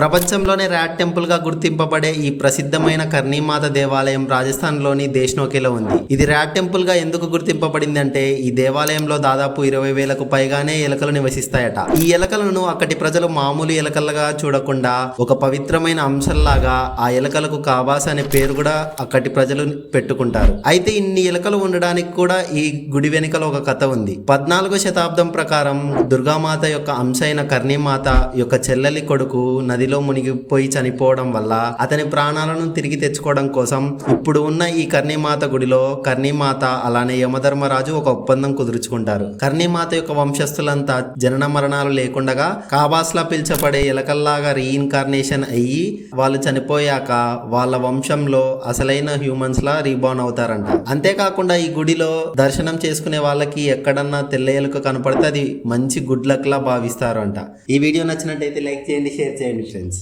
ప్రపంచంలోనే rat temple గా గుర్తింపబడే ఈ ప్రసిద్ధమైన కర్ణీమాత దేవాలయం రాజస్థాన్ లోని దేశ్నోకేలో ఉంది. ఇది ర్యాట్ టెంపుల్ గా ఎందుకు గుర్తింపబడింది అంటే ఈ దేవాలయంలో దాదాపు 20,000కు పైగానే ఎలుకలు నివసిస్తాయట. ఈ ఎలుకలను అక్కడి ప్రజలు మామూలు ఎలుకలుగా చూడకుండా ఒక పవిత్రమైన అంశంలాగా ఆ ఎలుకలకు కాబాస్ అనే పేరు కూడా అక్కడి ప్రజలు పెట్టుకుంటారు. అయితే ఇన్ని ఎలుకలు ఉండడానికి కూడా ఈ గుడి వెనుకల ఒక కథ ఉంది. 14వ శతాబ్దం ప్రకారం దుర్గామాత యొక్క అంశైన కర్ణీమాత యొక్క చెల్లెలి కొడుకు నదిలో మునిగిపోయి చనిపోవడం వల్ల అతని ప్రాణాలను తిరిగి తెచ్చుకోవడం కోసం ఇప్పుడు ఉన్న ఈ కర్ణీమాత గుడిలో కర్ణీమాత అలానే యమధర్మరాజు ఒక ఒప్పందం కుదుర్చుకుంటారు. కర్ణీమాత యొక్క వంశస్థులంతా జనన మరణాలు లేకుండా కాబాస్లా పిలిచబడే ఎలకల్లాగా రీఇన్కార్నేషన్ అయ్యి వాళ్ళు చనిపోయాక వాళ్ళ వంశంలో అసలైన హ్యూమన్స్ లా రీబార్న్ అవుతారంట. అంతేకాకుండా ఈ గుడిలో దర్శనం చేసుకునే వాళ్ళకి ఎక్కడన్నా తెల్ల ఎలుక కనపడితే అది మంచి గుడ్ లక్ లా భావిస్తారు అంట. ఈ వీడియో నచ్చినట్టయితే లైక్ చేయండి, షేర్ చేయండి ఫ్రెండ్స్.